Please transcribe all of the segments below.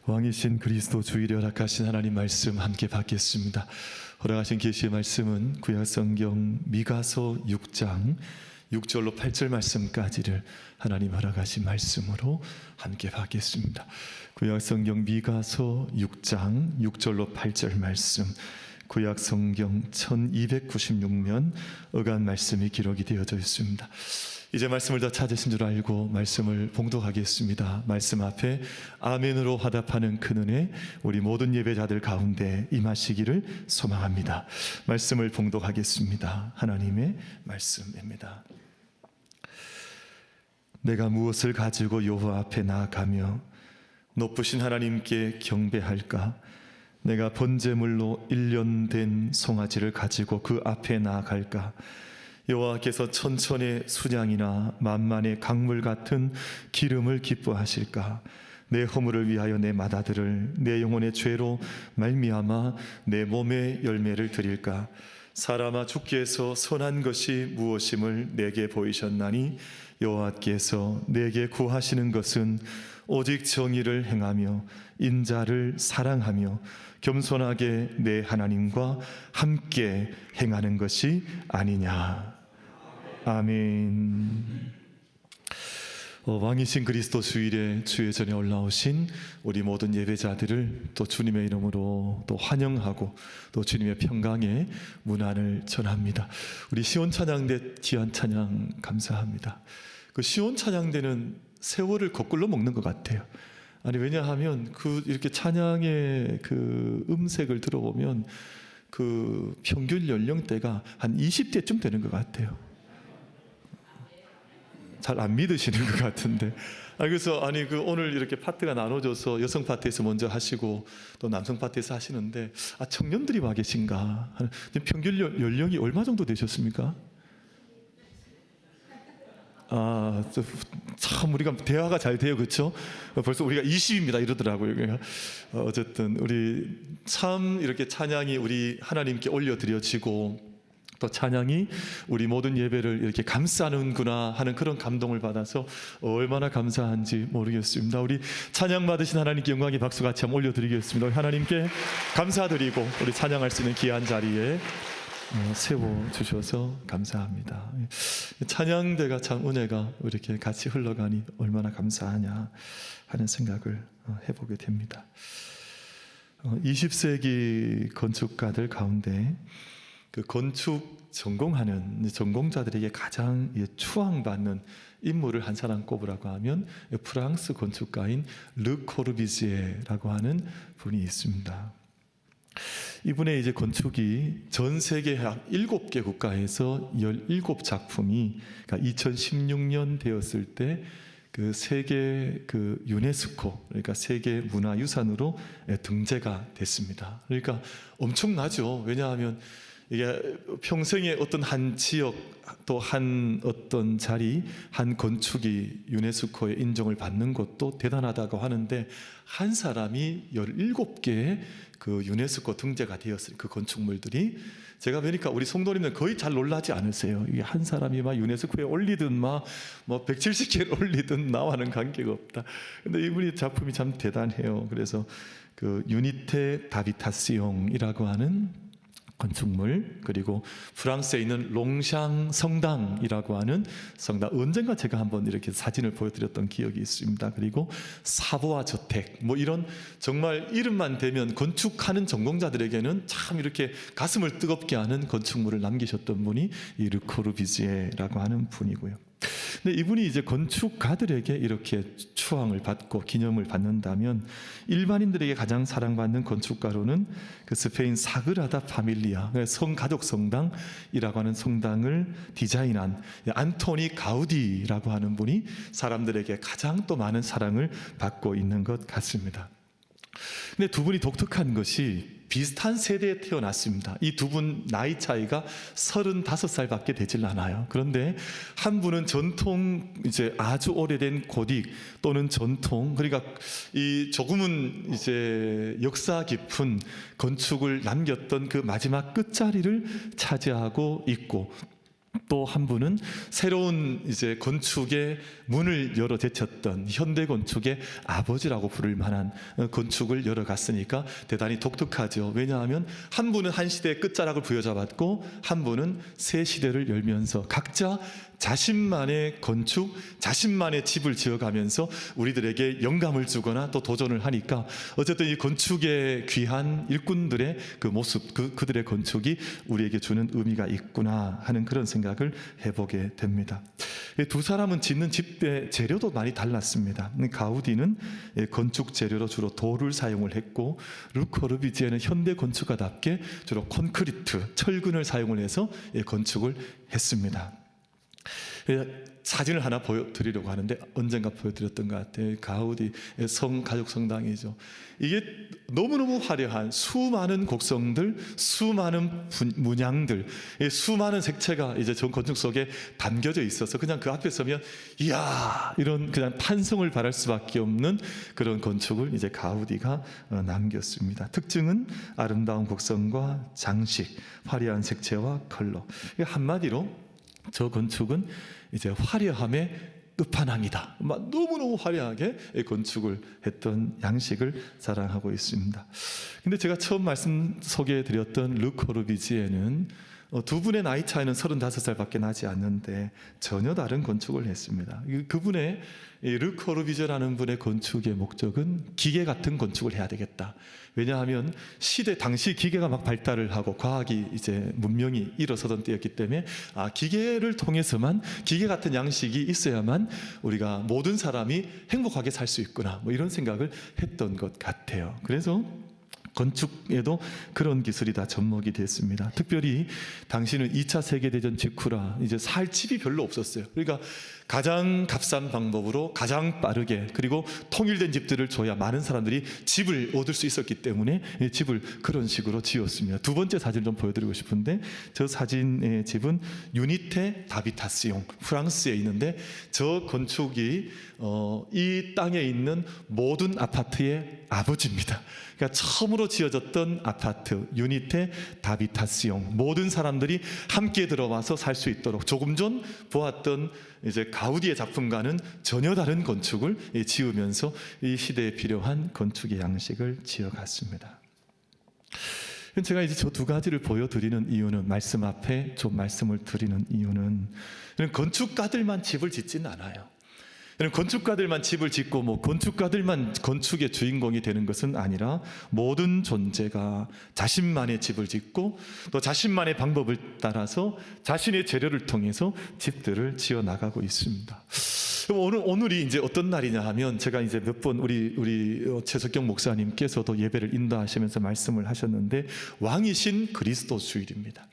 왕이신 그리스도 주일에 허락하신 하나님 말씀 함께 받겠습니다. 허락하신 계시의 말씀은 구약성경 미가서 6장 6절로 8절 말씀까지를 하나님 허락하신 말씀으로 함께 받겠습니다. 구약성경 미가서 6장 6절로 8절 말씀, 구약성경 1296면 어간 말씀이 기록이 되어져 있습니다. 이제 말씀을 더 찾으신 줄 알고 말씀을 봉독하겠습니다. 말씀 앞에 아멘으로 화답하는 큰 은혜 우리 모든 예배자들 가운데 임하시기를 소망합니다. 말씀을 봉독하겠습니다. 하나님의 말씀입니다. 내가 무엇을 가지고 여호와 앞에 나아가며 높으신 하나님께 경배할까? 내가 번제물로 1년 된 송아지를 가지고 그 앞에 나아갈까? 여호와께서 천천의 순양이나 만만의 강물 같은 기름을 기뻐하실까? 내 허물을 위하여 내 맏아들을 내 영혼의 죄로 말미암아 내 몸의 열매를 드릴까? 사람아, 주께서 선한 것이 무엇임을 내게 보이셨나니 여호와께서 내게 구하시는 것은 오직 정의를 행하며 인자를 사랑하며 겸손하게 내 하나님과 함께 행하는 것이 아니냐. 아멘. 왕이신 그리스도 주일에 주의 전에 올라오신 우리 모든 예배자들을 또 주님의 이름으로 또 환영하고 또 주님의 평강의 문안을 전합니다. 우리 시온 찬양대 귀한 찬양 감사합니다. 그 시온 찬양대는 세월을 거꾸로 먹는 것 같아요. 아니, 왜냐하면 이렇게 찬양의 그 음색을 들어보면 그 평균 연령대가 한 20대쯤 되는 것 같아요. 잘 안 믿으시는 것 같은데. 그래서 오늘 이렇게 파트가 나눠져서 여성 파트에서 먼저 하시고 또 남성 파트에서 하시는데, 청년들이 와 계신가? 평균 연령이 얼마 정도 되셨습니까? 참 우리가 대화가 잘 돼요, 그렇죠? 벌써 우리가 20입니다 이러더라고요. 어쨌든 우리 참 이렇게 찬양이 우리 하나님께 올려드려지고 또 찬양이 우리 모든 예배를 이렇게 감싸는구나 하는 그런 감동을 받아서 얼마나 감사한지 모르겠습니다. 우리 찬양 받으신 하나님께 영광의 박수 같이 한번 올려드리겠습니다. 하나님께 감사드리고 우리 찬양할 수 있는 귀한 자리에 세워주셔서 감사합니다. 찬양대가 참 은혜가 이렇게 같이 흘러가니 얼마나 감사하냐 하는 생각을 해보게 됩니다. 20세기 건축가들 가운데 그 건축 전공하는 전공자들에게 가장 추앙받는 인물을 한 사람 꼽으라고 하면 프랑스 건축가인 르 코르비지에라고 하는 분이 있습니다. 이분의 이제 건축이 전 세계 약 7개 국가에서 17작품이 그러니까 2016년 되었을 때 그 세계 그 유네스코, 그러니까 세계 문화유산으로 등재가 됐습니다. 그러니까 엄청나죠. 왜냐하면 이게 평생에 어떤 한 지역 또 한 어떤 자리 한 건축이 유네스코의 인정을 받는 것도 대단하다고 하는데, 한 사람이 17개의 그 유네스코 등재가 되었어요. 그 건축물들이 제가 보니까 우리 성도님들 거의 잘 놀라지 않으세요? 이게 한 사람이 막 유네스코에 올리든 뭐 170개를 올리든 나와는 관계가 없다. 근데 이분이 작품이 참 대단해요. 그래서 그 유니테 다비타시옹이라고 하는 건축물, 그리고 프랑스에 있는 롱샹 성당이라고 하는 성당, 언젠가 제가 한번 이렇게 사진을 보여드렸던 기억이 있습니다. 그리고 사보아 저택, 이런 정말 이름만 대면 건축하는 전공자들에게는 참 이렇게 가슴을 뜨겁게 하는 건축물을 남기셨던 분이 이 르 코르비지에라고 하는 분이고요. 근데 이분이 이제 건축가들에게 이렇게 추앙을 받고 기념을 받는다면, 일반인들에게 가장 사랑받는 건축가로는 그 스페인 사그라다 파밀리아, 성가족 성당이라고 하는 성당을 디자인한 안토니 가우디라고 하는 분이 사람들에게 가장 또 많은 사랑을 받고 있는 것 같습니다. 근데 두 분이 독특한 것이 비슷한 세대에 태어났습니다. 이 두 분 나이 차이가 35살밖에 되질 않아요. 그런데 한 분은 전통, 이제 아주 오래된 고딕 또는 전통, 그러니까 이 조금은 이제 역사 깊은 건축을 남겼던 그 마지막 끝자리를 차지하고 있고, 또 한 분은 새로운 이제 건축의 문을 열어 제쳤던 현대 건축의 아버지라고 부를 만한 건축을 열어갔으니까 대단히 독특하죠. 왜냐하면 한 분은 한 시대의 끝자락을 부여잡았고 한 분은 새 시대를 열면서 각자 자신만의 건축, 자신만의 집을 지어가면서 우리들에게 영감을 주거나 또 도전을 하니까 어쨌든 이 건축의 귀한 일꾼들의 그 모습, 그들의 건축이 우리에게 주는 의미가 있구나 하는 그런 생각을 해보게 됩니다. 두 사람은 짓는 집의 재료도 많이 달랐습니다. 가우디는 건축 재료로 주로 돌을 사용을 했고 르 코르비지에는 현대 건축가답게 주로 콘크리트, 철근을 사용을 해서 건축을 했습니다. 사진을 하나 보여드리려고 하는데 언젠가 보여드렸던 것 같아요. 가우디 가족 성당이죠. 이게 너무너무 화려한 수많은 곡성들, 수많은 문양들, 수많은 색채가 이제 전 건축 속에 담겨져 있어서 그냥 그 앞에 서면 이야 이런 그냥 탄성을 바랄 수밖에 없는 그런 건축을 이제 가우디가 남겼습니다. 특징은 아름다운 곡성과 장식, 화려한 색채와 컬러. 한마디로 저 건축은 이제 화려함의 끝판왕이다. 너무너무 화려하게 건축을 했던 양식을 자랑하고 있습니다. 근데 제가 처음 소개해드렸던 르 코르비지에는 두 분의 나이 차이는 35살밖에 나지 않는데 전혀 다른 건축을 했습니다. 그분의 르 코르비제라는 분의 건축의 목적은 기계 같은 건축을 해야 되겠다. 왜냐하면 당시 기계가 막 발달을 하고 과학이 이제 문명이 일어서던 때였기 때문에 기계를 통해서만 기계 같은 양식이 있어야만 우리가 모든 사람이 행복하게 살 수 있구나 이런 생각을 했던 것 같아요. 그래서 건축에도 그런 기술이 다 접목이 됐습니다. 특별히 당시는 2차 세계대전 직후라 이제 살 집이 별로 없었어요. 그러니까 가장 값싼 방법으로 가장 빠르게 그리고 통일된 집들을 줘야 많은 사람들이 집을 얻을 수 있었기 때문에 집을 그런 식으로 지었습니다. 두 번째 사진을 좀 보여드리고 싶은데 저 사진의 집은 유니테 다비타시옹 프랑스에 있는데 저 건축이 이 땅에 있는 모든 아파트의 아버지입니다. 그러니까 처음으로 지어졌던 아파트 유니테 다비타시옹 모든 사람들이 함께 들어와서 살 수 있도록 조금 전 보았던 이제 가우디의 작품과는 전혀 다른 건축을 지으면서 이 시대에 필요한 건축의 양식을 지어갔습니다. 제가 이제 저 두 가지를 보여드리는 이유는 말씀 앞에 좀 말씀을 드리는 이유는 건축가들만 집을 짓지는 않아요. 건축가들만 집을 짓고 건축가들만 건축의 주인공이 되는 것은 아니라 모든 존재가 자신만의 집을 짓고 또 자신만의 방법을 따라서 자신의 재료를 통해서 집들을 지어 나가고 있습니다. 오늘이 이제 어떤 날이냐 하면 제가 이제 몇 번 우리 최석경 목사님께서도 예배를 인도하시면서 말씀을 하셨는데 왕이신 그리스도 주일입니다.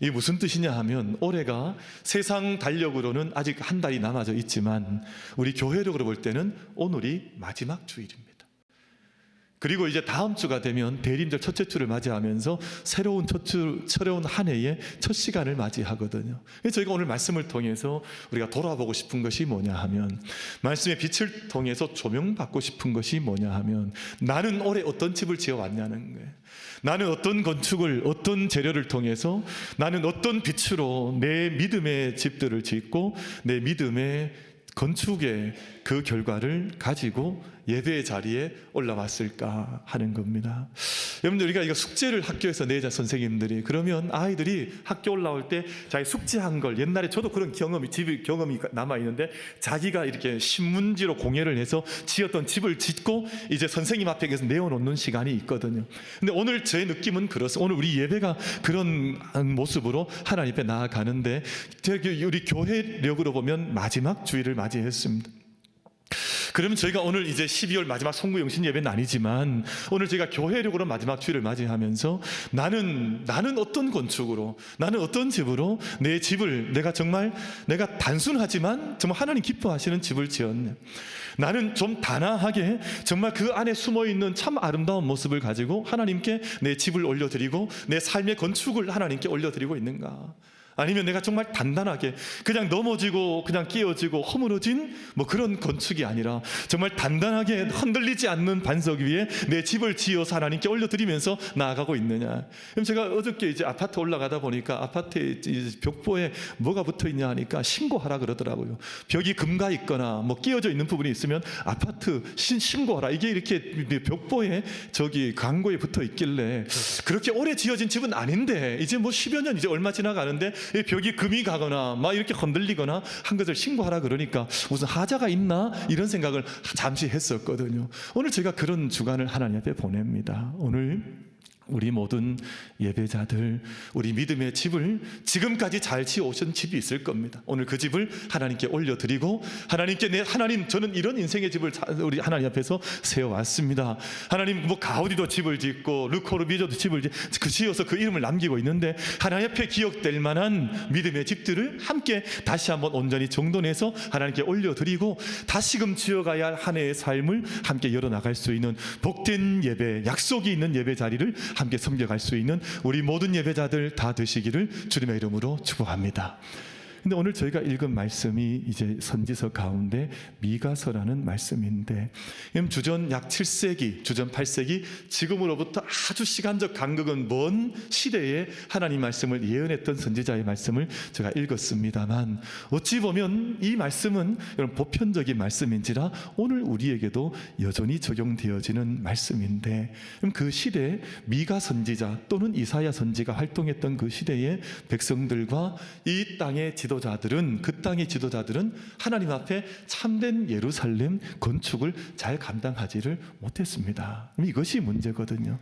이게 무슨 뜻이냐 하면 올해가 세상 달력으로는 아직 한 달이 남아져 있지만 우리 교회력으로 볼 때는 오늘이 마지막 주일입니다. 그리고 이제 다음 주가 되면 대림절 첫째 주를 맞이하면서 새로운 한 해의 첫 시간을 맞이하거든요. 그래서 저희가 오늘 말씀을 통해서 우리가 돌아보고 싶은 것이 뭐냐 하면 말씀의 빛을 통해서 조명받고 싶은 것이 뭐냐 하면 나는 올해 어떤 집을 지어왔냐는 거예요. 나는 어떤 건축을 어떤 재료를 통해서 나는 어떤 빛으로 내 믿음의 집들을 짓고 내 믿음의 건축의 그 결과를 가지고 예배의 자리에 올라왔을까 하는 겁니다. 여러분들 우리가 이거 숙제를 학교에서 내자 선생님들이 그러면 아이들이 학교 올라올 때 자기 숙제한 걸 옛날에 저도 그런 경험이 남아 있는데 자기가 이렇게 신문지로 공예를 해서 지었던 집을 짓고 이제 선생님 앞에 내어놓는 시간이 있거든요. 근데 오늘 제 느낌은 그렇습니다. 오늘 우리 예배가 그런 모습으로 하나님 앞에 나아가는데 우리 교회력으로 보면 마지막 주일을 맞이했습니다. 그러면 저희가 오늘 이제 12월 마지막 송구영신 예배는 아니지만 오늘 저희가 교회력으로 마지막 주일을 맞이하면서 나는 어떤 건축으로 나는 어떤 집으로 내 집을 내가 단순하지만 정말 하나님 기뻐하시는 집을 지었네. 나는 좀 단아하게 정말 그 안에 숨어있는 참 아름다운 모습을 가지고 하나님께 내 집을 올려드리고 내 삶의 건축을 하나님께 올려드리고 있는가. 아니면 내가 정말 단단하게 그냥 넘어지고 그냥 끼어지고 허물어진 뭐 그런 건축이 아니라 정말 단단하게 흔들리지 않는 반석 위에 내 집을 지어서 하나님께 올려드리면서 나아가고 있느냐. 그럼 제가 어저께 이제 아파트 올라가다 보니까 아파트에 벽보에 뭐가 붙어 있냐 하니까 신고하라 그러더라고요. 벽이 금가 있거나 뭐 끼어져 있는 부분이 있으면 아파트 신고하라. 이게 이렇게 벽보에 저기 광고에 붙어 있길래 그렇게 오래 지어진 집은 아닌데 이제 뭐 10여 년 이제 얼마 지나가는데 이 벽이 금이 가거나 막 이렇게 흔들리거나 한 것을 신고하라 그러니까 무슨 하자가 있나 이런 생각을 잠시 했었거든요. 오늘 제가 그런 주간을 하나님 앞에 보냅니다. 오늘 우리 모든 예배자들, 우리 믿음의 집을 지금까지 잘 지어오신 집이 있을 겁니다. 오늘 그 집을 하나님께 올려드리고 하나님께 하나님 저는 이런 인생의 집을 우리 하나님 앞에서 세워왔습니다. 하나님 뭐 가우디도 집을 짓고 르코르비조도 집을 지어서 그 이름을 남기고 있는데 하나님 앞에 기억될 만한 믿음의 집들을 함께 다시 한번 온전히 정돈해서 하나님께 올려드리고 다시금 지어가야 할 한 해의 삶을 함께 열어나갈 수 있는 복된 예배, 약속이 있는 예배 자리를 함께 섬겨갈 수 있는 우리 모든 예배자들 다 되시기를 주님의 이름으로 축복합니다. 근데 오늘 저희가 읽은 말씀이 이제 선지서 가운데 미가서라는 말씀인데 주전 약 7세기, 주전 8세기 지금으로부터 아주 시간적 간격은 먼 시대에 하나님 말씀을 예언했던 선지자의 말씀을 제가 읽었습니다만 어찌 보면 이 말씀은 여러분 보편적인 말씀인지라 오늘 우리에게도 여전히 적용되어지는 말씀인데 그럼 그 시대에 미가 선지자 또는 이사야 선지가 활동했던 그 시대의 백성들과 이 땅의 지도자들은 그 땅의 지도자들은 하나님 앞에 참된 예루살렘 건축을 잘 감당하지를 못했습니다. 이것이 문제거든요.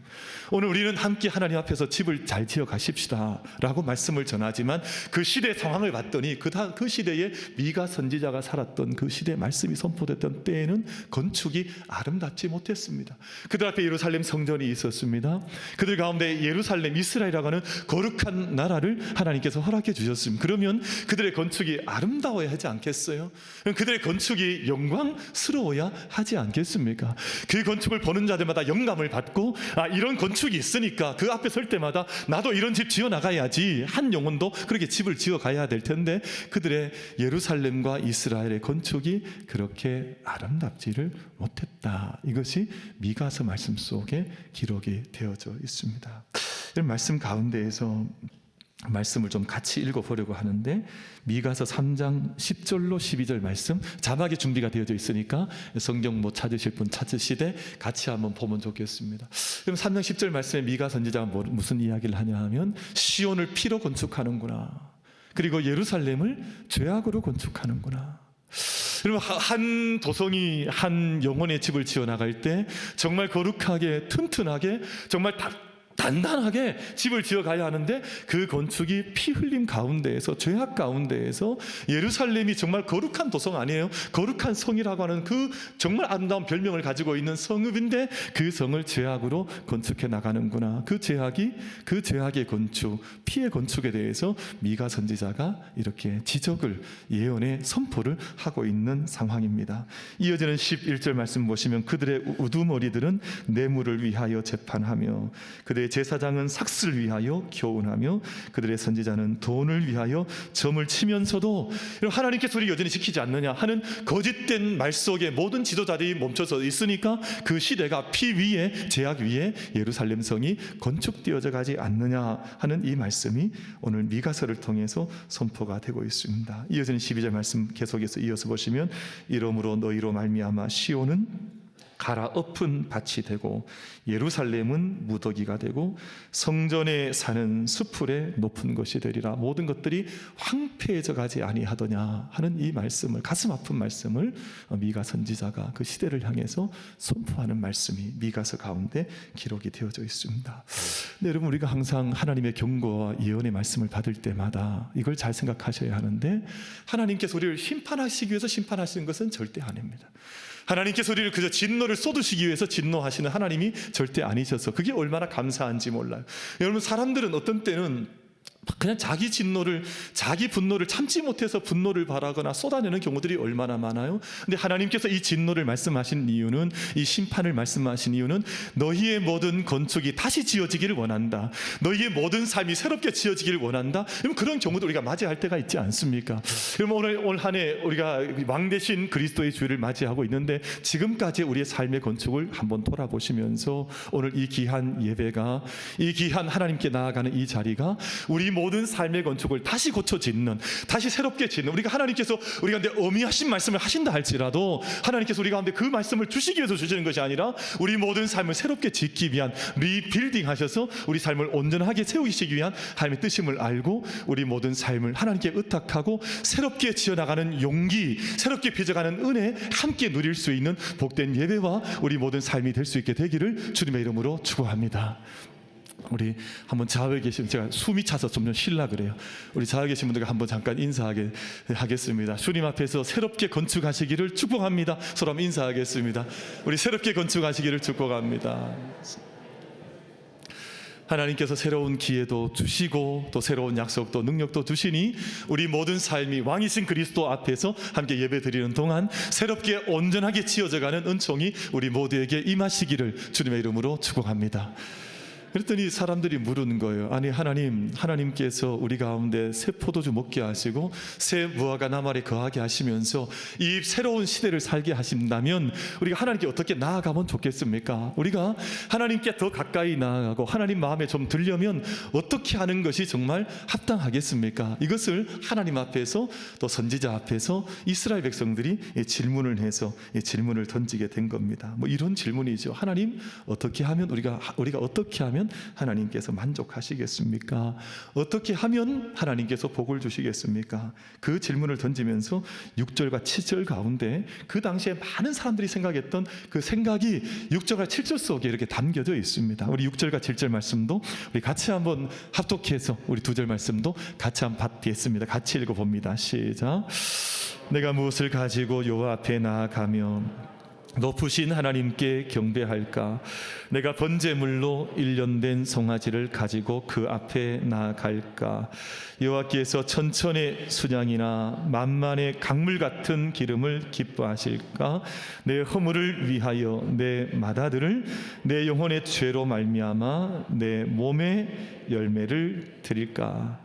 오늘 우리는 함께 하나님 앞에서 집을 잘 지어 가십시다 라고 말씀을 전하지만 그 시대 상황을 봤더니 그 시대에 미가 선지자가 살았던 그 시대 말씀이 선포됐던 때에는 건축이 아름답지 못했습니다. 그들 앞에 예루살렘 성전이 있었습니다. 그들 가운데 예루살렘 이스라엘이라고 하는 거룩한 나라를 하나님께서 허락해 주셨습니다. 그러면 그들의 건축이 아름다워야 하지 않겠어요? 그들의 건축이 영광스러워야 하지 않겠습니까? 그 건축을 보는 자들마다 영감을 받고 이런 건축이 있으니까 그 앞에 설 때마다 나도 이런 집 지어 나가야지 한 영혼도 그렇게 집을 지어 가야 될 텐데 그들의 예루살렘과 이스라엘의 건축이 그렇게 아름답지를 못했다. 이것이 미가서 말씀 속에 기록이 되어져 있습니다. 이런 말씀 가운데에서 말씀을 좀 같이 읽어보려고 하는데 미가서 3장 10절로 12절 말씀 자막이 준비가 되어져 있으니까 성경 못 찾으실 분 찾으시되 같이 한번 보면 좋겠습니다. 그럼 3장 10절 말씀에 미가 선지자가 무슨 이야기를 하냐 하면 시온을 피로 건축하는구나, 그리고 예루살렘을 죄악으로 건축하는구나. 그러면 한 도성이 한 영혼의 집을 지어 나갈 때 정말 거룩하게 튼튼하게 정말 단단하게 집을 지어 가야 하는데 그 건축이 피 흘림 가운데에서 죄악 가운데에서 예루살렘이 정말 거룩한 도성 아니에요? 거룩한 성이라고 하는 그 정말 아름다운 별명을 가지고 있는 성읍인데 그 성을 죄악으로 건축해 나가는구나. 그 죄악의 건축, 피의 건축에 대해서 미가 선지자가 이렇게 지적을 예언의 선포를 하고 있는 상황입니다. 이어지는 11절 말씀 보시면 그들의 우두머리들은 뇌물을 위하여 재판하며 그들의 제사장은 삭슬을 위하여 교훈하며 그들의 선지자는 돈을 위하여 점을 치면서도 하나님께서 우리 여전히 지키지 않느냐 하는 거짓된 말 속에 모든 지도자들이 멈춰서 있으니까 그 시대가 피 위에 죄악 위에 예루살렘 성이 건축되어져 가지 않느냐 하는 이 말씀이 오늘 미가서를 통해서 선포가 되고 있습니다. 이어지는 12절 말씀 계속해서 이어서 보시면 이러므로 너희로 말미암아 시온은 갈아엎은 밭이 되고 예루살렘은 무더기가 되고 성전에 사는 수풀에 높은 것이 되리라. 모든 것들이 황폐해져 가지 아니하더냐 하는 이 말씀을, 가슴 아픈 말씀을 미가 선지자가 그 시대를 향해서 선포하는 말씀이 미가서 가운데 기록이 되어져 있습니다. 근데 여러분, 우리가 항상 하나님의 경고와 예언의 말씀을 받을 때마다 이걸 잘 생각하셔야 하는데 하나님께서 우리를 심판하시기 위해서 심판하시는 것은 절대 아닙니다. 하나님께서 우리를 그저 진노를 쏟으시기 위해서 진노하시는 하나님이 절대 아니셔서 그게 얼마나 감사한지 몰라요. 여러분, 사람들은 어떤 때는 그냥 자기 분노를 참지 못해서 분노를 발하거나 쏟아내는 경우들이 얼마나 많아요. 근데 하나님께서 이 진노를 말씀하신 이유는, 이 심판을 말씀하신 이유는 너희의 모든 건축이 다시 지어지기를 원한다. 너희의 모든 삶이 새롭게 지어지기를 원한다. 그럼 그런 경우도 우리가 맞이할 때가 있지 않습니까? 그럼 올 한 해 우리가 왕 대신 그리스도의 주일을 맞이하고 있는데, 지금까지 우리의 삶의 건축을 한번 돌아보시면서 오늘 이 귀한 예배가, 이 귀한 하나님께 나아가는 이 자리가 우리 모든 삶의 건축을 다시 고쳐 짓는, 다시 새롭게 짓는, 우리가 하나님께서 우리 가운데 어미하신 말씀을 하신다 할지라도 하나님께서 우리 가운데 그 말씀을 주시기 위해서 주시는 것이 아니라 우리 모든 삶을 새롭게 짓기 위한 리빌딩 하셔서 우리 삶을 온전하게 세우시기 위한 하나님의 뜻임을 알고 우리 모든 삶을 하나님께 의탁하고 새롭게 지어나가는 용기, 새롭게 빚어가는 은혜 함께 누릴 수 있는 복된 예배와 우리 모든 삶이 될 수 있게 되기를 주님의 이름으로 축원합니다. 우리 한번 좌우에 계시면, 제가 숨이 차서 좀 쉴라 그래요. 우리 좌우에 계신 분들과 한번 잠깐 인사하겠습니다. 주님 앞에서 새롭게 건축하시기를 축복합니다. 서로 한번 인사하겠습니다. 우리 새롭게 건축하시기를 축복합니다. 하나님께서 새로운 기회도 주시고 또 새로운 약속도 능력도 주시니 우리 모든 삶이 왕이신 그리스도 앞에서 함께 예배드리는 동안 새롭게 온전하게 지어져가는 은총이 우리 모두에게 임하시기를 주님의 이름으로 축복합니다. 그랬더니 사람들이 물은 거예요. 아니 하나님께서 우리 가운데 새 포도주 먹게 하시고 새 무화과 나무에 거하게 하시면서 이 새로운 시대를 살게 하신다면 우리가 하나님께 어떻게 나아가면 좋겠습니까? 우리가 하나님께 더 가까이 나아가고 하나님 마음에 좀 들려면 어떻게 하는 것이 정말 합당하겠습니까? 이것을 하나님 앞에서 또 선지자 앞에서 이스라엘 백성들이 질문을 해서 질문을 던지게 된 겁니다. 뭐 이런 질문이죠. 하나님, 어떻게 하면 우리가 어떻게 하면 하나님께서 만족하시겠습니까? 어떻게 하면 하나님께서 복을 주시겠습니까? 그 질문을 던지면서 6절과 7절 가운데 그 당시에 많은 사람들이 생각했던 그 생각이 6절과 7절 속에 이렇게 담겨져 있습니다. 우리 6절과 7절 말씀도 우리 같이 한번 합독해서 우리 2절 말씀도 같이 한번 받겠습니다. 같이 읽어봅니다. 시작. 내가 무엇을 가지고 여호와 앞에 나아가며 높으신 하나님께 경배할까? 내가 번제물로 1년 된 송아지를 가지고 그 앞에 나아갈까? 여호와께서 천천의 순양이나 만만의 강물 같은 기름을 기뻐하실까? 내 허물을 위하여 내 맏아들을 내 영혼의 죄로 말미암아 내 몸의 열매를 드릴까?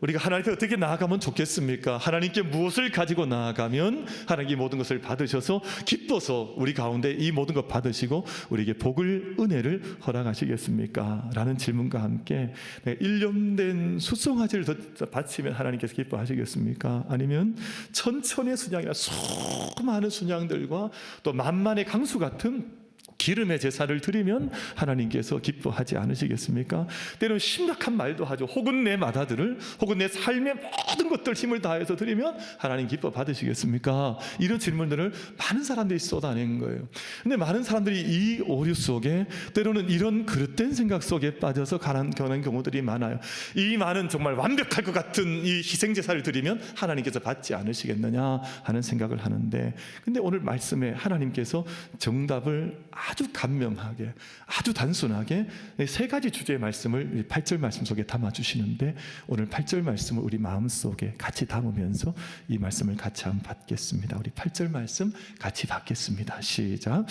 우리가 하나님께 어떻게 나아가면 좋겠습니까? 하나님께 무엇을 가지고 나아가면 하나님께 모든 것을 받으셔서 기뻐서 우리 가운데 이 모든 것 받으시고 우리에게 복을, 은혜를 허락하시겠습니까? 라는 질문과 함께 1년 된 숫송아지를 바치면 하나님께서 기뻐하시겠습니까? 아니면 천천의 순양이나 수많은 순양들과 또 만만의 강수 같은 기름의 제사를 드리면 하나님께서 기뻐하지 않으시겠습니까? 때로는 심각한 말도 하죠. 혹은 내 맏아들을, 혹은 내 삶의 모든 것들 힘을 다해서 드리면 하나님 기뻐 받으시겠습니까? 이런 질문들을 많은 사람들이 쏟아낸 거예요. 근데 많은 사람들이 이 오류 속에 때로는 이런 그릇된 생각 속에 빠져서 가는 경우들이 많아요. 이 많은 정말 완벽할 것 같은 이 희생제사를 드리면 하나님께서 받지 않으시겠느냐 하는 생각을 하는데, 근데 오늘 말씀에 하나님께서 정답을 아주 간명하게, 아주 단순하게 세 가지 주제의 말씀을 8절 말씀 속에 담아주시는데, 오늘 8절 말씀을 우리 마음속에 같이 담으면서 이 말씀을 같이 한번 받겠습니다. 우리 8절 말씀 같이 받겠습니다. 시작.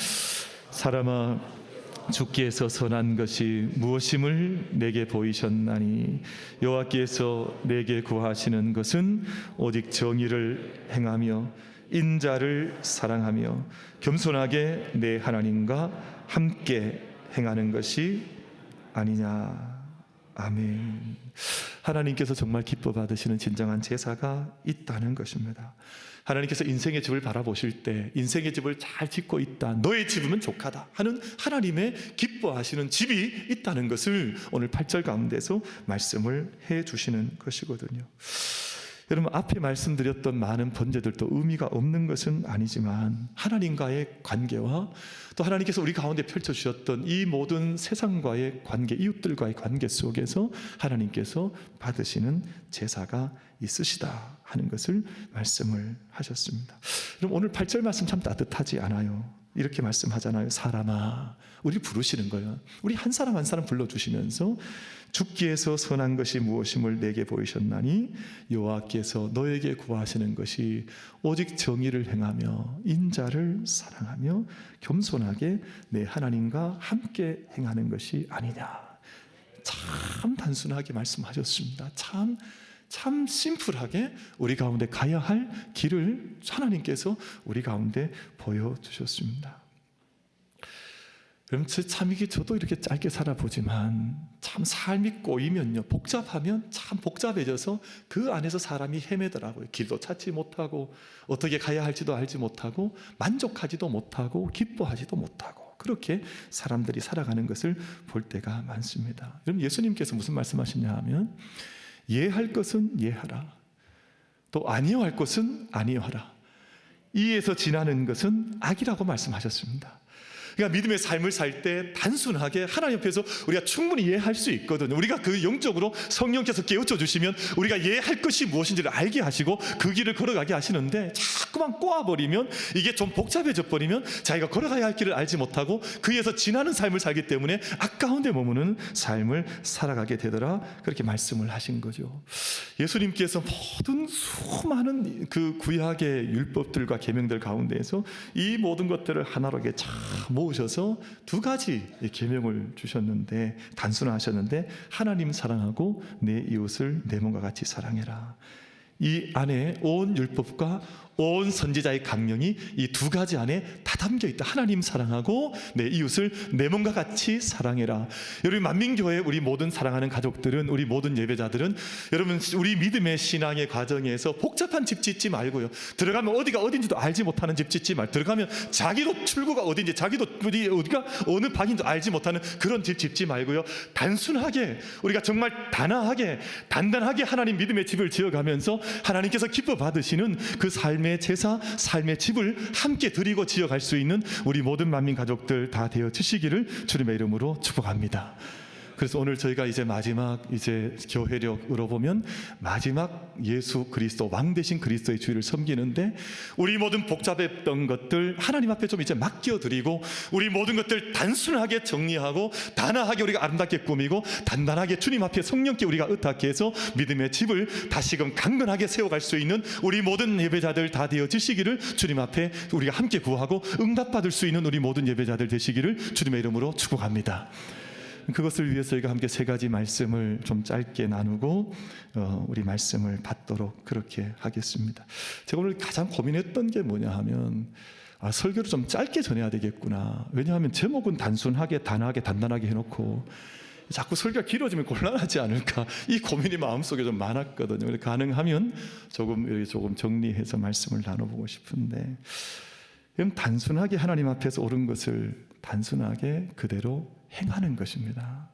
사람아, 주께서 선한 것이 무엇임을 내게 보이셨나니 여호와께서 내게 구하시는 것은 오직 정의를 행하며 인자를 사랑하며 겸손하게 내 하나님과 함께 행하는 것이 아니냐. 아멘. 하나님께서 정말 기뻐 받으시는 진정한 제사가 있다는 것입니다. 하나님께서 인생의 집을 바라보실 때 인생의 집을 잘 짓고 있다, 너의 집이면 족하다 하는 하나님의 기뻐하시는 집이 있다는 것을 오늘 8절 가운데서 말씀을 해주시는 것이거든요. 여러분, 앞에 말씀드렸던 많은 번제들도 의미가 없는 것은 아니지만 하나님과의 관계와 또 하나님께서 우리 가운데 펼쳐주셨던 이 모든 세상과의 관계, 이웃들과의 관계 속에서 하나님께서 받으시는 제사가 있으시다 하는 것을 말씀을 하셨습니다. 그럼 오늘 8절 말씀 참 따뜻하지 않아요? 이렇게 말씀하잖아요. 사람아, 우리 부르시는 거예요. 우리 한 사람 한 사람 불러주시면서 주께서 선한 것이 무엇임을 내게 보이셨나니 여호와께서 너에게 구하시는 것이 오직 정의를 행하며 인자를 사랑하며 겸손하게 내 하나님과 함께 행하는 것이 아니냐. 참 단순하게 말씀하셨습니다. 참 심플하게 우리 가운데 가야 할 길을 하나님께서 우리 가운데 보여주셨습니다. 그럼 참 이게 저도 이렇게 짧게 살아보지만 참 삶이 꼬이면요, 복잡하면 참 복잡해져서 그 안에서 사람이 헤매더라고요. 길도 찾지 못하고 어떻게 가야 할지도 알지 못하고 만족하지도 못하고 기뻐하지도 못하고 그렇게 사람들이 살아가는 것을 볼 때가 많습니다. 그럼 예수님께서 무슨 말씀하시냐 하면 예할 것은 예하라, 또 아니어할 것은 아니어하라, 이에서 지나는 것은 악이라고 말씀하셨습니다. 그러니까 믿음의 삶을 살 때 단순하게 하나님 앞에서 우리가 충분히 이해할 수 있거든요. 우리가 그 영적으로 성령께서 깨우쳐 주시면 우리가 이해할 것이 무엇인지를 알게 하시고 그 길을 걸어가게 하시는데, 자꾸만 꼬아버리면 이게 좀 복잡해져 버리면 자기가 걸어가야 할 길을 알지 못하고 그에서 지나는 삶을 살기 때문에 아까운 데 머무는 삶을 살아가게 되더라, 그렇게 말씀을 하신 거죠. 예수님께서 모든 수많은 그 구약의 율법들과 계명들 가운데에서 이 모든 것들을 하나로 이렇게 참 모으셔서 두 가지 계명을 주셨는데, 단순하셨는데, 하나님 사랑하고 내 이웃을 내 몸과 같이 사랑해라. 이 안에 온 율법과 온 선지자의 강령이 이 두 가지 안에 다 담겨 있다. 하나님 사랑하고 내 이웃을 내 몸과 같이 사랑해라. 여러분, 만민교회 우리 모든 사랑하는 가족들은, 우리 모든 예배자들은, 여러분 우리 믿음의 신앙의 과정에서 복잡한 집 짓지 말고요, 들어가면 어디가 어딘지도 알지 못하는 집 짓지 말고, 들어가면 자기도 출구가 어딘지, 자기도 어디가 어느 방인지 알지 못하는 그런 집 짓지 말고요, 단순하게 우리가 정말 단아하게 단단하게 하나님 믿음의 집을 지어가면서 하나님께서 기뻐 받으시는 그 삶의 제사, 삶의 집을 함께 드리고 지어갈 수 있는 우리 모든 만민 가족들 다 되어 주시기를 주님의 이름으로 축복합니다. 그래서 오늘 저희가 이제 마지막 교회력으로 보면 마지막 예수 그리스도, 왕 대신 그리스도의 주의를 섬기는데, 우리 모든 복잡했던 것들 하나님 앞에 좀 이제 맡겨드리고, 우리 모든 것들 단순하게 정리하고 단아하게 우리가 아름답게 꾸미고 단단하게 주님 앞에 성령께 우리가 의탁해서 믿음의 집을 다시금 강건하게 세워갈 수 있는 우리 모든 예배자들 다 되어지시기를 주님 앞에 우리가 함께 구하고 응답받을 수 있는 우리 모든 예배자들 되시기를 주님의 이름으로 축복합니다. 그것을 위해서 저희가 함께 세 가지 말씀을 좀 짧게 나누고 우리 말씀을 받도록 그렇게 하겠습니다. 제가 오늘 가장 고민했던 게 뭐냐 하면, 설교를 좀 짧게 전해야 되겠구나. 왜냐하면 제목은 단순하게 단하게 단단하게 해놓고 자꾸 설교가 길어지면 곤란하지 않을까, 이 고민이 마음속에 좀 많았거든요. 가능하면 조금 정리해서 말씀을 나눠보고 싶은데, 그럼 단순하게 하나님 앞에서 옳은 것을 단순하게 그대로 행하는 것입니다.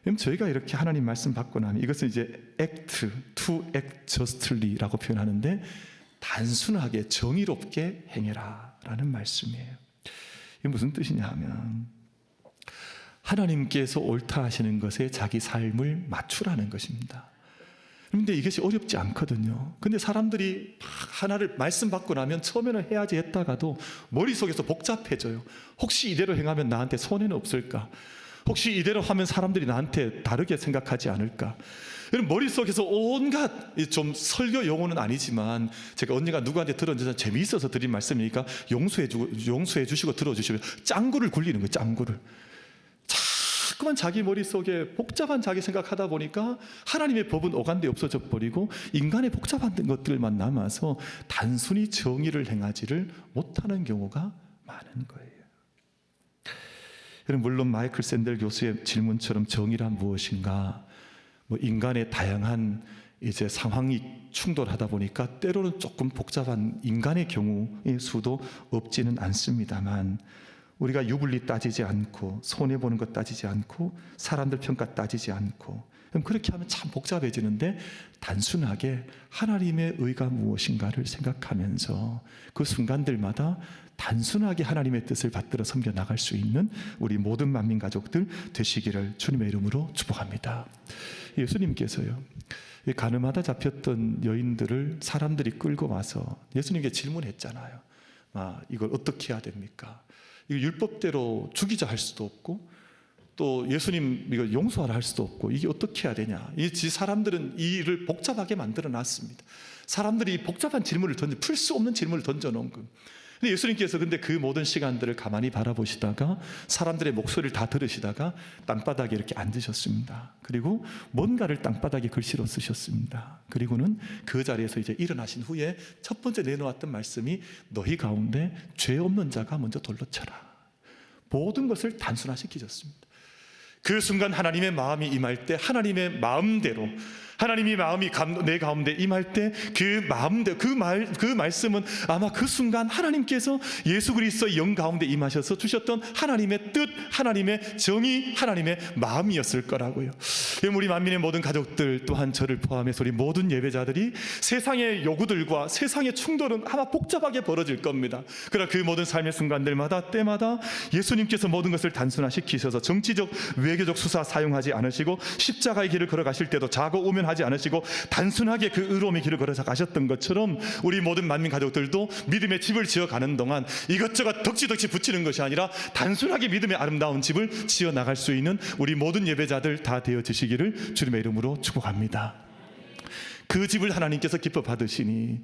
그럼 저희가 이렇게 하나님 말씀 받고 나면 이것을 이제 to act justly라고 표현하는데, 단순하게 정의롭게 행해라 라는 말씀이에요. 이게 무슨 뜻이냐 하면, 하나님께서 옳다 하시는 것에 자기 삶을 맞추라는 것입니다. 그런데 이것이 어렵지 않거든요. 근데 사람들이 하나를 말씀 받고 나면 처음에는 해야지 했다가도 머릿속에서 복잡해져요. 혹시 이대로 행하면 나한테 손해는 없을까? 혹시 이대로 하면 사람들이 나한테 다르게 생각하지 않을까? 머릿속에서 온갖, 좀 설교 용어는 아니지만 제가 언니가 누구한테 들었는지 재미있어서 드린 말씀이니까 용서해 주시고 들어주시면, 짱구를 굴리는 거예요. 짱구를 자꾸만 자기 머릿속에 복잡한 자기 생각하다 보니까 하나님의 법은 오간데 없어져 버리고 인간의 복잡한 것들만 남아서 단순히 정의를 행하지를 못하는 경우가 많은 거예요. 물론 마이클 샌델 교수의 질문처럼 정의란 무엇인가, 인간의 다양한 상황이 충돌하다 보니까 때로는 조금 복잡한 인간의 경우의 수도 없지는 않습니다만, 우리가 유불리 따지지 않고 손해보는 것 따지지 않고 사람들 평가 따지지 않고, 그럼 그렇게 하면 참 복잡해지는데, 단순하게 하나님의 의가 무엇인가를 생각하면서 그 순간들마다 단순하게 하나님의 뜻을 받들어 섬겨 나갈 수 있는 우리 모든 만민 가족들 되시기를 주님의 이름으로 축복합니다. 예수님께서요, 가늠하다 잡혔던 여인들을 사람들이 끌고 와서 예수님께 질문했잖아요. 이걸 어떻게 해야 됩니까? 이거 율법대로 죽이자 할 수도 없고 또 예수님 이거 용서하라 할 수도 없고 이게 어떻게 해야 되냐? 사람들은 이 일을 복잡하게 만들어 놨습니다. 사람들이 복잡한 질문을 풀 수 없는 질문을 던져놓은 겁니다. 근데 예수님께서 그 모든 시간들을 가만히 바라보시다가 사람들의 목소리를 다 들으시다가 땅바닥에 이렇게 앉으셨습니다. 그리고 뭔가를 땅바닥에 글씨로 쓰셨습니다. 그리고는 그 자리에서 이제 일어나신 후에 첫 번째 내놓았던 말씀이 너희 가운데 죄 없는 자가 먼저 돌로 쳐라. 모든 것을 단순화시키셨습니다. 그 순간 하나님의 마음이 임할 때 하나님의 마음대로 하나님의 마음이 내 가운데 임할 때 그 마음대로 그 말씀은 아마 그 순간 하나님께서 예수 그리스도의 영 가운데 임하셔서 주셨던 하나님의 뜻, 하나님의 정의, 하나님의 마음이었을 거라고요. 우리 만민의 모든 가족들 또한 저를 포함해서 우리 모든 예배자들이 세상의 요구들과 세상의 충돌은 아마 복잡하게 벌어질 겁니다. 그러나 그 모든 삶의 순간들마다 때마다 예수님께서 모든 것을 단순화시키셔서 정치적 외교적 수사 사용하지 않으시고 십자가의 길을 걸어가실 때도 자고 우면하지 않으시고 단순하게 그 의로움의 길을 걸어서 가셨던 것처럼 우리 모든 만민 가족들도 믿음의 집을 지어가는 동안 이것저것 덕지덕지 붙이는 것이 아니라 단순하게 믿음의 아름다운 집을 지어나갈 수 있는 우리 모든 예배자들 다 되어지시기를 주님의 이름으로 축복합니다. 그 집을 하나님께서 기뻐 받으시니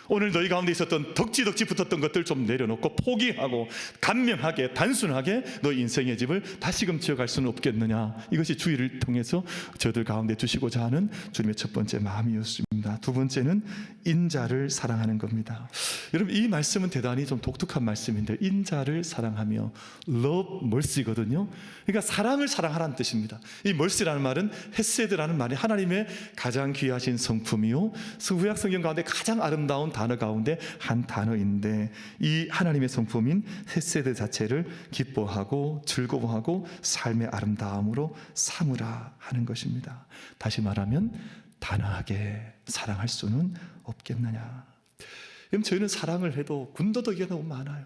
오늘 너희 가운데 있었던 덕지덕지 붙었던 것들 좀 내려놓고 포기하고 간명하게 단순하게 너희 인생의 집을 다시금 지어갈 수는 없겠느냐. 이것이 주의를 통해서 저들 가운데 주시고자 하는 주님의 첫 번째 마음이었습니다. 두 번째는 인자를 사랑하는 겁니다. 여러분 이 말씀은 대단히 좀 독특한 말씀인데 인자를 사랑하며 love mercy거든요. 그러니까 사랑을 사랑하라는 뜻입니다. 이 mercy라는 말은 헤세드라는 말이 하나님의 가장 귀하신 성품이요 구약 성경 가운데 가장 아름다운 단어 가운데 한 단어인데 이 하나님의 성품인 헤세드 자체를 기뻐하고 즐거워하고 삶의 아름다움으로 삼으라 하는 것입니다. 다시 말하면 단아하게 사랑할 수는 없겠느냐. 그럼 저희는 사랑을 해도 군더더기가 너무 많아요.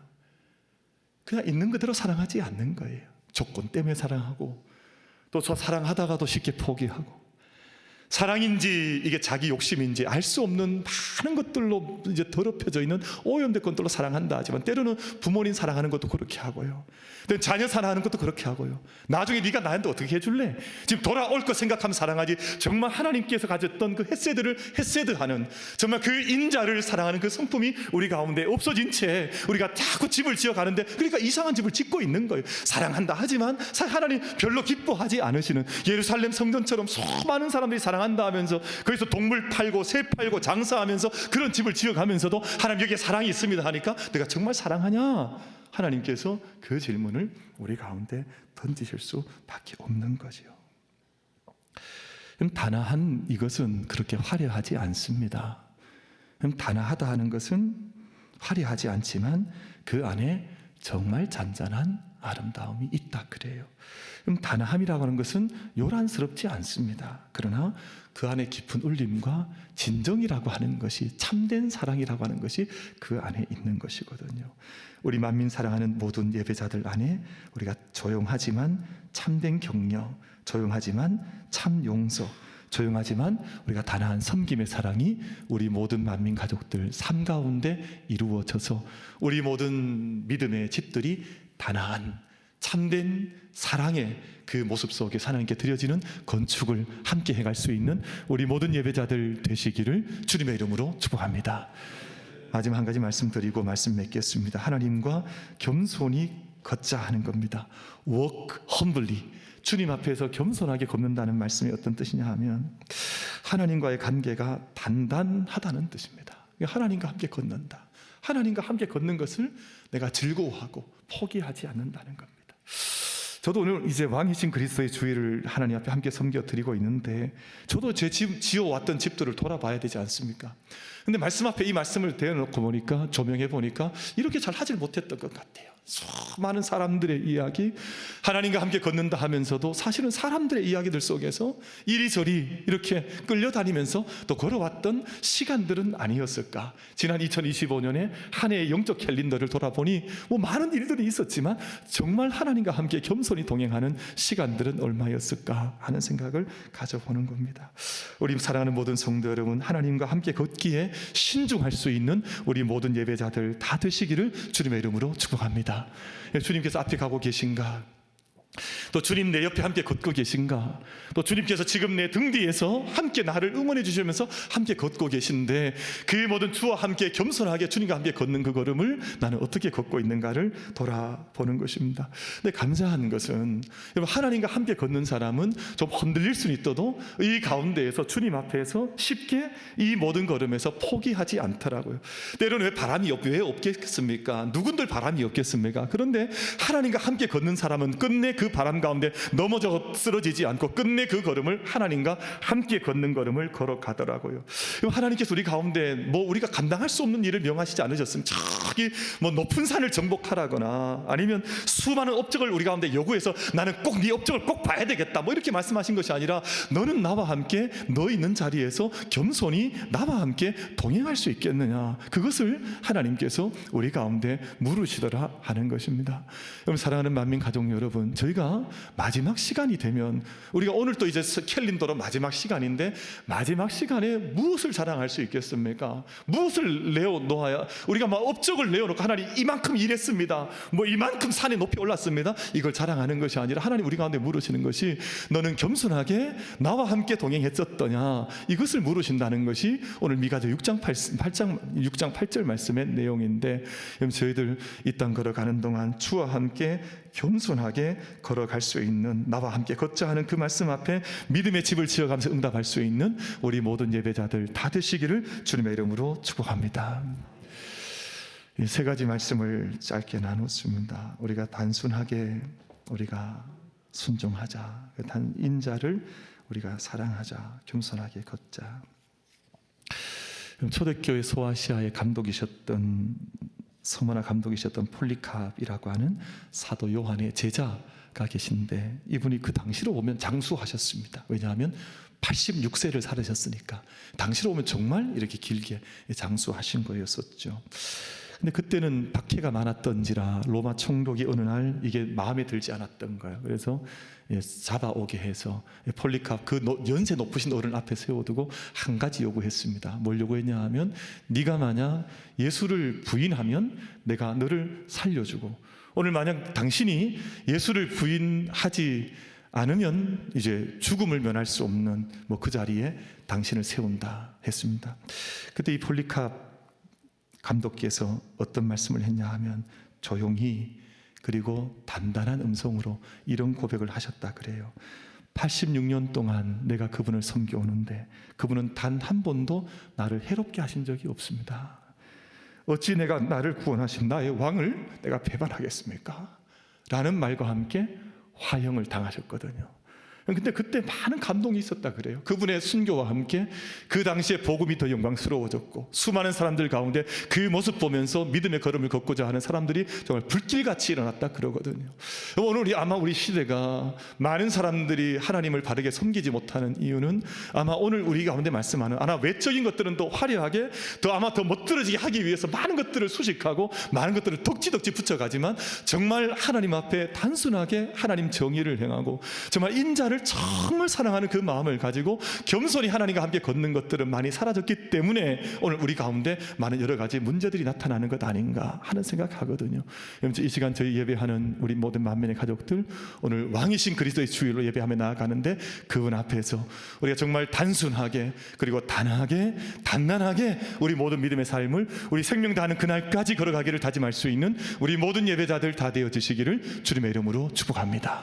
그냥 있는 그대로 사랑하지 않는 거예요. 조건 때문에 사랑하고 또 저 사랑하다가도 쉽게 포기하고 사랑인지 이게 자기 욕심인지 알 수 없는 많은 것들로 이제 더럽혀져 있는 오염된 것들로 사랑한다 하지만 때로는 부모님 사랑하는 것도 그렇게 하고요. 자녀 사랑하는 것도 그렇게 하고요. 나중에 네가 나한테 어떻게 해줄래? 지금 돌아올 것 생각하면 사랑하지 정말 하나님께서 가졌던 그 헤세드를 헤세드하는 정말 그 인자를 사랑하는 그 성품이 우리 가운데 없어진 채 우리가 자꾸 집을 지어가는데 그러니까 이상한 집을 짓고 있는 거예요. 사랑한다 하지만 하나님 별로 기뻐하지 않으시는 예루살렘 성전처럼 수많은 사람들이 사랑한다 하면서 거기서 동물 팔고 새 팔고 장사하면서 그런 집을 지어가면서도 하나님 여기에 사랑이 있습니다 하니까 내가 정말 사랑하냐? 하나님께서 그 질문을 우리 가운데 던지실 수밖에 없는 거지요. 그럼 단아한 이것은 그렇게 화려하지 않습니다. 그럼 단아하다 하는 것은 화려하지 않지만 그 안에 정말 잔잔한 아름다움이 있다 그래요. 그럼 단아함이라고 하는 것은 요란스럽지 않습니다. 그러나 그 안에 깊은 울림과 진정이라고 하는 것이 참된 사랑이라고 하는 것이 그 안에 있는 것이거든요. 우리 만민 사랑하는 모든 예배자들 안에 우리가 조용하지만 참된 격려, 조용하지만 참 용서, 조용하지만 우리가 단아한 섬김의 사랑이 우리 모든 만민 가족들 삶 가운데 이루어져서 우리 모든 믿음의 집들이 단아한 참된 사랑의 그 모습 속에 하나님께 드려지는 건축을 함께 해갈 수 있는 우리 모든 예배자들 되시기를 주님의 이름으로 축복합니다. 마지막 한 가지 말씀드리고 말씀 맺겠습니다. 하나님과 겸손히 걷자 하는 겁니다. Walk humbly. 주님 앞에서 겸손하게 걷는다는 말씀이 어떤 뜻이냐 하면 하나님과의 관계가 단단하다는 뜻입니다. 하나님과 함께 걷는다. 하나님과 함께 걷는 것을 내가 즐거워하고 포기하지 않는다는 겁니다. 저도 오늘 이제 왕이신 그리스도의 주의를 하나님 앞에 함께 섬겨드리고 있는데 저도 제 지어왔던 집들을 돌아봐야 되지 않습니까? 근데 말씀 앞에 이 말씀을 대어놓고 보니까 조명해 보니까 이렇게 잘 하질 못했던 것 같아요. 수많은 사람들의 이야기, 하나님과 함께 걷는다 하면서도 사실은 사람들의 이야기들 속에서 이리저리 이렇게 끌려다니면서 또 걸어왔던 시간들은 아니었을까. 지난 2025년에 한 해의 영적 캘린더를 돌아보니 많은 일들이 있었지만 정말 하나님과 함께 겸손히 동행하는 시간들은 얼마였을까 하는 생각을 가져보는 겁니다. 우리 사랑하는 모든 성도 여러분, 하나님과 함께 걷기에 신중할 수 있는 우리 모든 예배자들 다 되시기를 주님의 이름으로 축복합니다. 주님께서 앞에 가고 계신가? 또 주님 내 옆에 함께 걷고 계신가? 또 주님께서 지금 내 등 뒤에서 함께 나를 응원해 주시면서 함께 걷고 계신데 그 모든 주와 함께 겸손하게 주님과 함께 걷는 그 걸음을 나는 어떻게 걷고 있는가를 돌아보는 것입니다. 근데 감사한 것은 여러분, 하나님과 함께 걷는 사람은 좀 흔들릴 수는 있어도 이 가운데에서 주님 앞에서 쉽게 이 모든 걸음에서 포기하지 않더라고요. 때로는 왜 바람이 왜 없겠습니까? 누군들 바람이 없겠습니까? 그런데 하나님과 함께 걷는 사람은 끝내 그 바람 가운데 넘어져 쓰러지지 않고 끝내 그 걸음을 하나님과 함께 걷는 걸음을 걸어가더라고요. 하나님께서 우리 가운데 우리가 감당할 수 없는 일을 명하시지 않으셨으면 저기 높은 산을 정복하라거나 아니면 수많은 업적을 우리 가운데 요구해서 나는 꼭 네 업적을 꼭 봐야 되겠다 이렇게 말씀하신 것이 아니라 너는 나와 함께 너 있는 자리에서 겸손히 나와 함께 동행할 수 있겠느냐, 그것을 하나님께서 우리 가운데 물으시더라 하는 것입니다. 여러분, 사랑하는 만민 가족 여러분, 저희가 마지막 시간이 되면 우리가 오늘 또 이제 캘린더로 마지막 시간인데 마지막 시간에 무엇을 자랑할 수 있겠습니까? 무엇을 내어놓아야 우리가 업적을 내어놓고 하나님 이만큼 일했습니다, 이만큼 산에 높이 올랐습니다, 이걸 자랑하는 것이 아니라 하나님 우리 가운데 물으시는 것이 너는 겸손하게 나와 함께 동행했었더냐, 이것을 물으신다는 것이 오늘 미가서 6장 8절 말씀의 내용인데, 저희들 이 땅 걸어가는 동안 주와 함께 겸손하게 걸어갈 수 있는, 나와 함께 걷자 하는 그 말씀 앞에 믿음의 집을 지어가면서 응답할 수 있는 우리 모든 예배자들 다 되시기를 주님의 이름으로 축복합니다. 이 세 가지 말씀을 짧게 나눴습니다. 우리가 단순하게 우리가 순종하자, 인자를 우리가 사랑하자, 겸손하게 걷자. 초대교회 소아시아의 감독이셨던 서머나 감독이셨던 폴리캅이라고 하는 사도 요한의 제자가 계신데, 이분이 그 당시로 보면 장수하셨습니다. 왜냐하면 86세를 살으셨으니까 당시로 보면 정말 이렇게 길게 장수하신 거였었죠. 근데 그때는 박해가 많았던지라 로마 총독이 어느 날 이게 마음에 들지 않았던 거예요. 그래서 잡아오게 해서 폴리캅 그 연세 높으신 어른 앞에 세워두고 한 가지 요구했습니다. 뭘 요구했냐 하면, 네가 만약 예수를 부인하면 내가 너를 살려주고, 오늘 만약 당신이 예수를 부인하지 않으면 이제 죽음을 면할 수 없는 그 자리에 당신을 세운다 했습니다. 그때 이 폴리캅 감독께서 어떤 말씀을 했냐 하면, 조용히 그리고 단단한 음성으로 이런 고백을 하셨다 그래요. 86년 동안 내가 그분을 섬겨오는데 그분은 단 한 번도 나를 해롭게 하신 적이 없습니다. 어찌 내가 나를 구원하신 나의 왕을 내가 배반하겠습니까? 라는 말과 함께 화형을 당하셨거든요. 근데 그때 많은 감동이 있었다 그래요. 그분의 순교와 함께 그 당시에 복음이 더 영광스러워졌고, 수많은 사람들 가운데 그 모습 보면서 믿음의 걸음을 걷고자 하는 사람들이 정말 불길같이 일어났다 그러거든요. 오늘 아마 우리 시대가 많은 사람들이 하나님을 바르게 섬기지 못하는 이유는 아마 오늘 우리 가운데 말씀하는 외적인 것들은 또 화려하게 아마 더 멋들어지게 하기 위해서 많은 것들을 수식하고 많은 것들을 덕지덕지 붙여가지만, 정말 하나님 앞에 단순하게 하나님 정의를 행하고 정말 인자를 정말 사랑하는 그 마음을 가지고 겸손히 하나님과 함께 걷는 것들은 많이 사라졌기 때문에 오늘 우리 가운데 많은 여러 가지 문제들이 나타나는 것 아닌가 하는 생각하거든요. 이 시간 저희 예배하는 우리 모든 만민의 가족들, 오늘 왕이신 그리스도의 주일로 예배하며 나아가는데 그분 앞에서 우리가 정말 단순하게 그리고 단하게 단단하게 우리 모든 믿음의 삶을 우리 생명 다하는 그날까지 걸어가기를 다짐할 수 있는 우리 모든 예배자들 다 되어지시기를 주님의 이름으로 축복합니다.